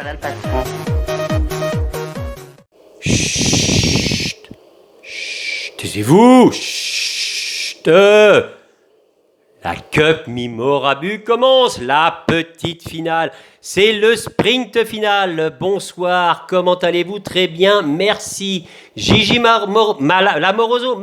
voilà le patron. Chut, chut, taisez-vous. Chut. La Cup Mimorabu commence, la petite finale. C'est le sprint final. Bonsoir, comment allez-vous? Très bien, merci. Gigi Mamoroso,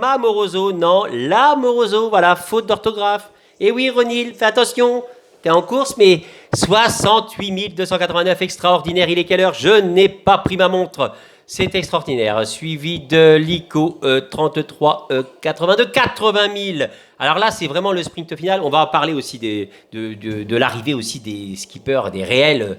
non, la Moroso, voilà, faute d'orthographe. Et oui, Ronil, fais attention, t'es en course, mais 68 289, extraordinaire. Il est quelle heure? Je n'ai pas pris ma montre. C'est extraordinaire. Suivi de l'ICO 33 82 80 000. Alors là, c'est vraiment le sprint final. On va parler aussi de l'arrivée aussi des skippers, du réel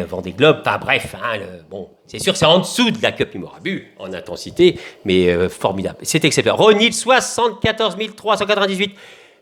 Vendée Globe. Enfin bref, hein, bon, c'est sûr, c'est en dessous de la Cup Mimorabu en intensité, mais formidable. C'est exceptionnel. Ronil 74 398.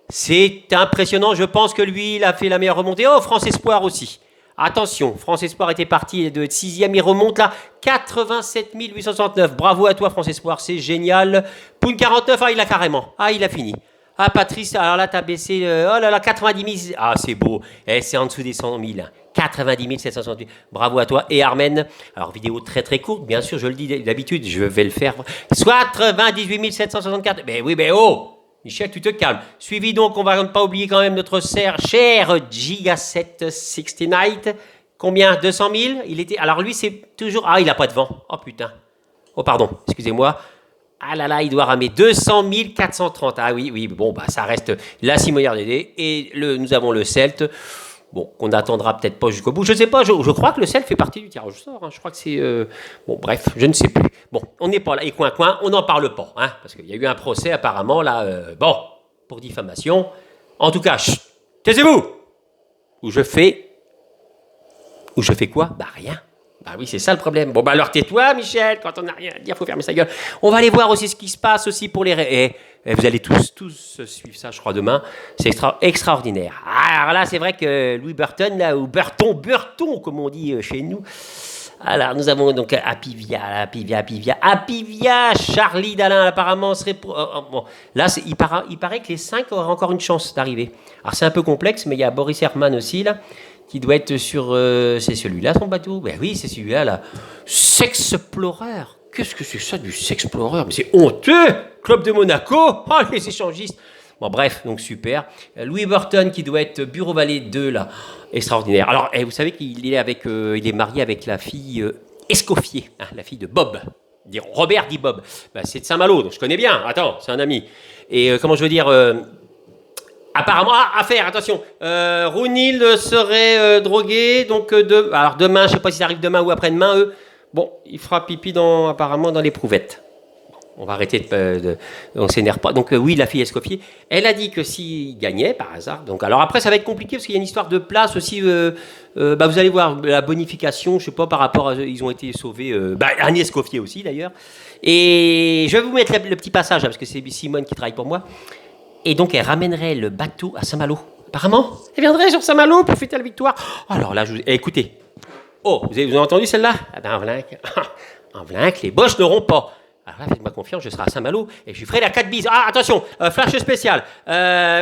C'est impressionnant. Je pense que lui, il a fait la meilleure remontée. Oh, France Espoir aussi. Attention, France Espoir était parti de 6e, il remonte là, 87 869. Bravo à toi, France Espoir, c'est génial. Poun 49, ah, il a carrément. Ah, il a fini. Ah, Patrice, alors là, t'as baissé. Oh là là, 90 000. Ah, c'est beau. Eh, c'est en dessous des 100 000. 90 768. Bravo à toi. Et Armen, alors vidéo très très courte, bien sûr, je le dis d'habitude, je vais le faire. 98 764. Mais oui, mais oh! Michel, tu te calmes. Suivi donc, on va pas oublier quand même notre cher Giga7 60 Night. Combien? 200 000? Il était. Alors lui, c'est toujours. Ah, il n'a pas de vent. Oh putain. Oh pardon, excusez-moi. Ah là là, il doit ramer 200 430. Ah oui, oui, bon, bah ça reste la Simonière DD. Et nous avons le Celt. Bon, qu'on n'attendra peut-être pas jusqu'au bout. Je ne sais pas, je crois que le Celt fait partie du tirage au sort. Hein. Je crois que c'est... Bon, bref, je ne sais plus. Bon, on n'est pas là. Et coin, on n'en parle pas. Hein, parce qu'il y a eu un procès apparemment, là, bon, pour diffamation. En tout cas, chut, taisez-vous. Ou je fais quoi? Bah rien. Bah oui, c'est ça le problème. Bon, bah alors tais-toi, Michel, quand on n'a rien à dire, il faut fermer sa gueule. On va aller voir aussi ce qui se passe aussi pour les... Et vous allez tous suivre ça, je crois, demain. C'est extraordinaire. Alors là, c'est vrai que Louis Burton, là, ou Burton, comme on dit chez nous. Alors, nous avons donc Apivia, Charlie Dalin, apparemment, serait pour... bon, là, il paraît que les 5 auraient encore une chance d'arriver. Alors, c'est un peu complexe, mais il y a Boris Herman aussi, là, qui doit être sur... c'est celui-là, son bateau? Ben oui, c'est celui-là, là. Sexplorer. Qu'est-ce que c'est ça du Sexplorer? Mais c'est honteux! Club de Monaco! Oh, les échangistes! Bon, bref, donc super. Louis Burton, qui doit être Bureau Vallée 2, là. Extraordinaire. Alors, vous savez qu'il est il est marié avec la fille Escoffier, hein, la fille de Bob. Robert dit Bob. Ben, c'est de Saint-Malo, donc je connais bien. Attends, c'est un ami. Et comment je veux dire... apparemment, affaire, attention. Rounil serait drogué, donc alors demain, je ne sais pas si ça arrive demain ou après-demain, bon, il fera pipi apparemment dans l'éprouvette. On va arrêter on s'énerve pas. Donc oui, la fille Escoffier, elle a dit que s'il gagnait par hasard. Donc alors après, ça va être compliqué parce qu'il y a une histoire de place aussi. Vous allez voir la bonification, je sais pas par rapport à ils ont été sauvés. Annie Escoffier aussi d'ailleurs. Et je vais vous mettre le petit passage parce que c'est Simone qui travaille pour moi. Et donc elle ramènerait le bateau à Saint-Malo. Apparemment, elle viendrait sur Saint-Malo pour fêter la victoire. Alors là, écoutez. Oh, vous avez entendu celle-là? Ah ben en Vlinck, les Boches n'auront pas. Alors là, faites-moi confiance, je serai à Saint-Malo et je lui ferai la 4 bises. Ah, attention, flash spécial.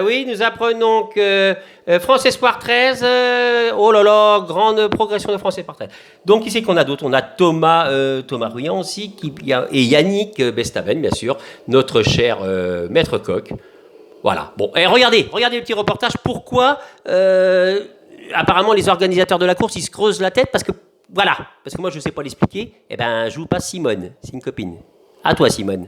Oui, nous apprenons que France Espoir 13. Oh là là, grande progression de France Espoir 13. Donc, qui c'est qu'on a d'autres? On a Thomas Rouillant aussi, et Yannick Bestaven, bien sûr, notre cher maître coq. Voilà. Bon, et regardez le petit reportage. Pourquoi, apparemment, les organisateurs de la course, ils se creusent la tête parce que moi, je ne sais pas l'expliquer. Eh ben, je vous passe Simone, c'est une copine. À toi, Simone.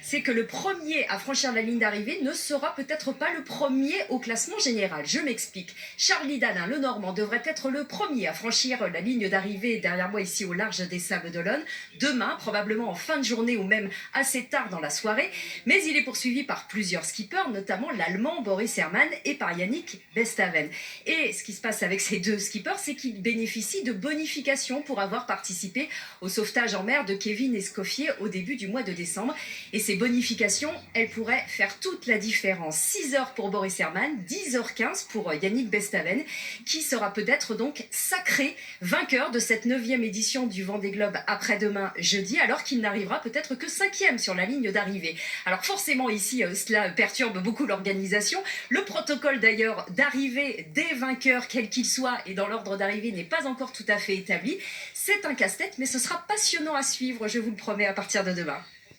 C'est que le premier à franchir la ligne d'arrivée ne sera peut-être pas le premier au classement général. Je m'explique. Charlie Dalin, le Normand, devrait être le premier à franchir la ligne d'arrivée derrière moi ici au large des Sables d'Olonne. Demain, probablement en fin de journée ou même assez tard dans la soirée. Mais il est poursuivi par plusieurs skippers, notamment l'Allemand Boris Herrmann et par Yannick Bestaven. Et ce qui se passe avec ces deux skippers, c'est qu'ils bénéficient de bonifications pour avoir participé au sauvetage en mer de Kevin Escoffier au début du mois de décembre. Et ces bonifications, elles pourraient faire toute la différence. 6 heures pour Boris Herrmann, 10h15 pour Yannick Bestaven, qui sera peut-être donc sacré vainqueur de cette 9e édition du Vendée Globe après-demain jeudi, alors qu'il n'arrivera peut-être que 5e sur la ligne d'arrivée. Alors forcément ici, cela perturbe beaucoup l'organisation. Le protocole d'ailleurs d'arrivée des vainqueurs, quel qu'il soit, et dans l'ordre d'arrivée n'est pas encore tout à fait établi. C'est un casse-tête, mais ce sera passionnant à suivre, je vous le promets, à partir de demain.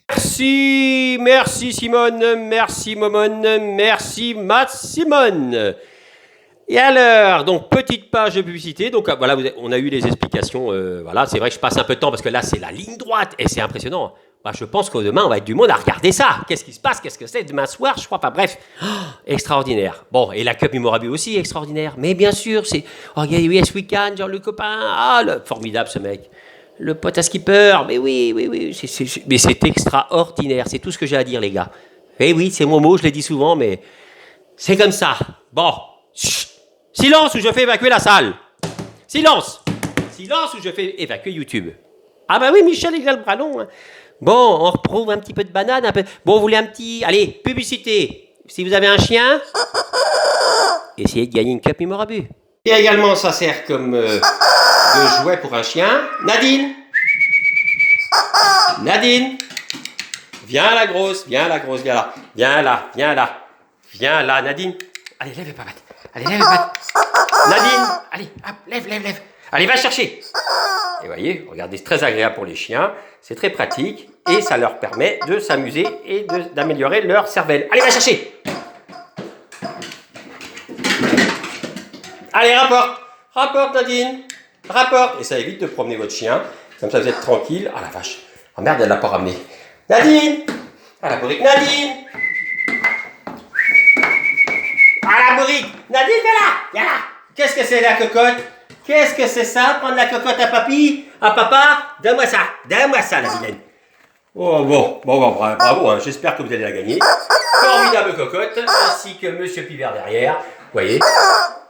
Merci Simone, merci Momone, merci Matt Simone. Et alors, donc petite page de publicité, donc voilà, on a eu les explications, voilà, c'est vrai que je passe un peu de temps parce que là c'est la ligne droite et c'est impressionnant. Bah, je pense que demain on va être du monde à regarder ça. Qu'est-ce qui se passe, qu'est-ce que c'est demain soir, je crois pas, bref, extraordinaire. Bon, et la Cup Mémorable aussi extraordinaire, mais bien sûr, c'est, oh regardez, oui, Yes We Can, genre le copain, formidable ce mec. Le pote à skipper, mais oui, mais c'est extraordinaire, c'est tout ce que j'ai à dire les gars. Eh oui, c'est mon mot, je l'ai dit souvent, mais c'est comme ça. Bon, chut. Silence ou je fais évacuer la salle. Silence. Silence ou je fais évacuer YouTube. Ah bah oui, Michel, il a le bras long. Hein. Bon, on retrouve un petit peu de banane, un peu. Bon, vous voulez un petit... Allez, publicité. Si vous avez un chien, essayez de gagner une Cup Mémorable. Et également, ça sert comme de jouet pour un chien. Nadine. Nadine. Viens la grosse, viens là. Viens là, Nadine. Allez, lève les papates. Allez, lève les papates. Nadine, allez, hop, lève. Allez, va chercher. Et voyez, regardez, c'est très agréable pour les chiens, c'est très pratique et ça leur permet de s'amuser et d'améliorer leur cervelle. Allez, va chercher. Allez, rapporte Nadine, rapporte. Et ça évite de promener votre chien, comme ça vous êtes tranquille. Ah la vache, ah merde, elle l'a pas ramené. Nadine, ah la bourrique, Nadine. Ah la bourrique, Nadine, viens là. Qu'est-ce que c'est la cocotte? Qu'est-ce que c'est ça, prendre la cocotte à papy, à papa? Donne-moi ça, la vilaine. Oh bon, bravo, hein, j'espère que vous allez la gagner. Formidable cocotte, ainsi que Monsieur Pivert derrière. Vous voyez,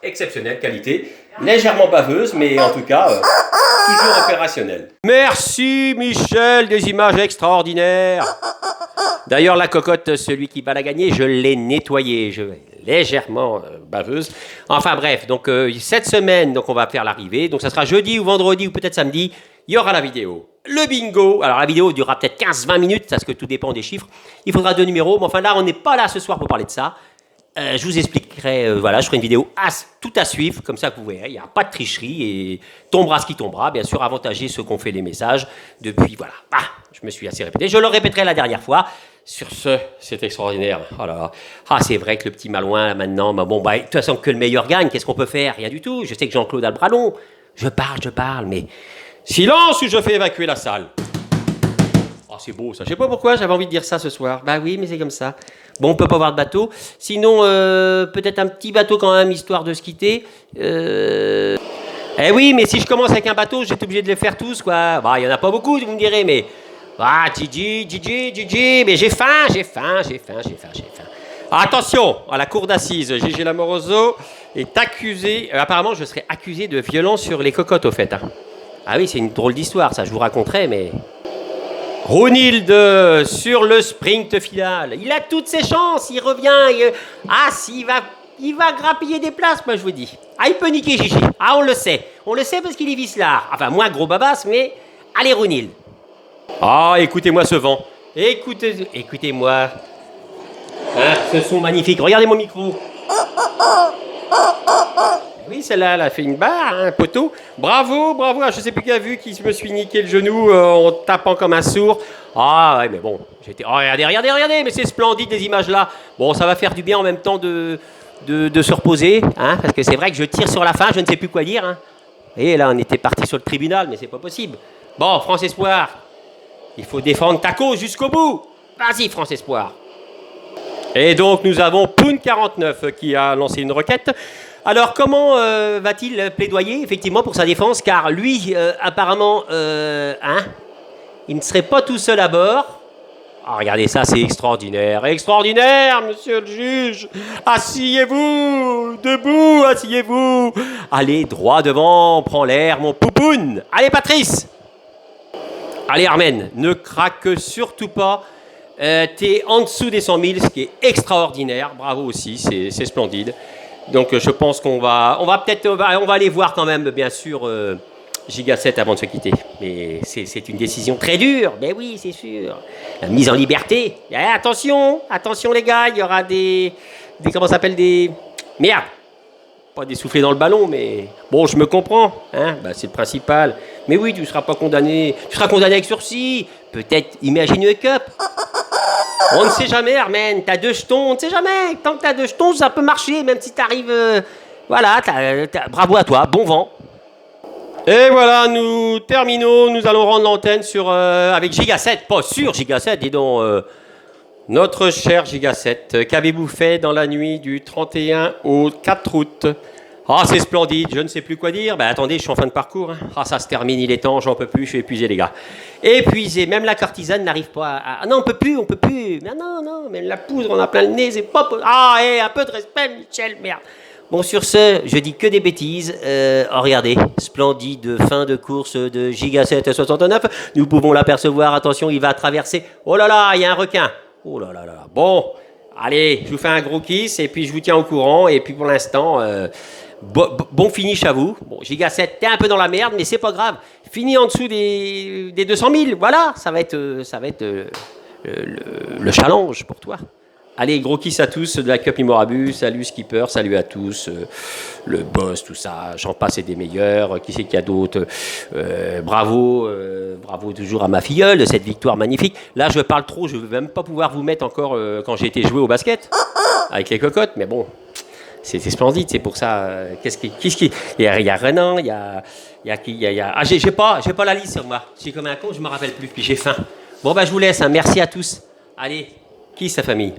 exceptionnelle qualité, légèrement baveuse, mais en tout cas, toujours opérationnelle. Merci Michel, des images extraordinaires. D'ailleurs, la cocotte, celui qui va la gagner, je l'ai nettoyée, légèrement baveuse. Enfin bref, donc cette semaine, donc on va faire l'arrivée. Donc ça sera jeudi ou vendredi ou peut-être samedi. Il y aura la vidéo. Le bingo. Alors la vidéo durera peut-être 15-20 minutes, parce que tout dépend des chiffres. Il faudra 2 numéros. Mais enfin là, on n'est pas là ce soir pour parler de ça. Je vous expliquerai, voilà, je ferai une vidéo tout à suivre, comme ça que vous verrez, il n'y a pas de tricherie et tombera ce qui tombera, bien sûr, avantager ceux qui ont fait les messages depuis, voilà. Ah, je me suis assez répété, je le répéterai la dernière fois. Sur ce, c'est extraordinaire. Oh là là. Ah, c'est vrai que le petit Malouin, là, maintenant, bah, bon, bah, de toute façon, que le meilleur gagne, qu'est-ce qu'on peut faire? Rien du tout. Je sais que Jean-Claude a le bras long. Je parle, mais... Silence ou je fais évacuer la salle. Oh, c'est beau ça. Je sais pas pourquoi j'avais envie de dire ça ce soir. Bah oui, mais c'est comme ça. Bon, on peut pas avoir de bateau. Sinon, peut-être un petit bateau quand même, histoire de se quitter. Eh oui, mais si je commence avec un bateau, j'étais obligé de les faire tous, quoi. Bah, il y en a pas beaucoup, vous me direz, mais... Ah, Gigi, mais j'ai faim. Attention, à la cour d'assises, Gigi Lamoroso est accusé... apparemment, je serais accusé de violence sur les cocottes, au fait. Hein. Ah oui, c'est une drôle d'histoire, ça, je vous raconterai, mais... Rounilde sur le sprint final. Il a toutes ses chances, il revient. Il va grappiller des places, moi je vous dis. Ah, il peut niquer Gigi. Ah, on le sait parce qu'il est vicelard. Enfin, moins gros babas, mais allez, Rounilde. Ah, écoutez-moi ce vent. Écoutez-moi. Hein, ce son magnifique. Regardez mon micro. Oui, celle-là, elle a fait une barre, un poteau. Bravo. Je sais plus qui a vu qui me suis niqué le genou en tapant comme un sourd. Ah ouais, mais bon, j'étais... Oh, regardez, mais c'est splendide les images là. Bon, ça va faire du bien en même temps de se reposer, hein, parce que c'est vrai que je tire sur la fin, je ne sais plus quoi dire. Hein. Et là, on était parti sur le tribunal, mais c'est pas possible. Bon, France Espoir, il faut défendre ta cause jusqu'au bout. Vas-y, France Espoir. Et donc, nous avons Poun49 qui a lancé une requête. Alors, comment va-t-il plaidoyer, effectivement, pour sa défense? Car lui, apparemment, il ne serait pas tout seul à bord. Ah, regardez ça, c'est extraordinaire. Extraordinaire, monsieur le juge. Asseyez-vous, debout, asseyez-vous. Allez, droit devant, prends l'air, mon poupoune. Allez, Patrice. Allez, Armen, ne craque surtout pas. T'es en dessous des 100 000, ce qui est extraordinaire. Bravo aussi, c'est splendide. Donc je pense qu'on va aller voir quand même, bien sûr, Giga 7 avant de se quitter. Mais c'est une décision très dure. Mais oui, c'est sûr. La mise en liberté. Attention les gars, il y aura des comment ça s'appelle des merde. Pas des soufflets dans le ballon, mais bon, je me comprends, hein, c'est le principal. Mais oui, tu seras pas condamné. Tu seras condamné avec sursis. Peut-être Imagine a Cup. On ne sait jamais, Hermène. T'as 2 jetons, on ne sait jamais. Tant que t'as 2 jetons, ça peut marcher, même si t'arrives. Voilà, bravo à toi, bon vent. Et voilà, nous terminons. Nous allons rendre l'antenne avec Giga 7, pas sur Giga 7, dis donc. Notre cher Giga 7, qu'avez-vous fait dans la nuit du 31 au 4 août? Ah, c'est splendide, je ne sais plus quoi dire. Attendez, je suis en fin de parcours. Hein. Ah, ça se termine, il est temps, j'en peux plus, je suis épuisé, les gars. Épuisé, même la courtisane n'arrive pas à... Ah non, on peut plus. Mais non, mais la poudre, on a plein le nez, c'est pas... Ah, un peu de respect, Michel, merde. Bon, sur ce, je dis que des bêtises. Regardez, splendide fin de course de Giga 7 à 69. Nous pouvons l'apercevoir, attention, il va traverser... Oh là là, il y a un requin. Oh là là là. Bon, allez, je vous fais un gros kiss et puis je vous tiens au courant. Et puis pour l'instant, bon finish à vous. Bon, Giga 7, t'es un peu dans la merde, mais c'est pas grave. Fini en dessous des 200 000. Voilà, ça va être le challenge pour toi. Allez, gros kiss à tous de la Cup Imorabus. Salut Skipper, salut à tous. Le boss, tout ça, j'en passe et des meilleurs. Qui c'est qu'il y a d'autres? Bravo toujours à ma filleule de cette victoire magnifique. Là, je parle trop, je ne vais même pas pouvoir vous mettre encore quand j'ai été jouer au basket avec les cocottes. Mais bon, c'était splendide, c'est pour ça. Il y a Renan, il y a ah, j'ai pas la liste sur moi. Je suis comme un con, je me rappelle plus. Puis j'ai faim. Bon, je vous laisse. Hein. Merci à tous. Allez, kiss sa famille.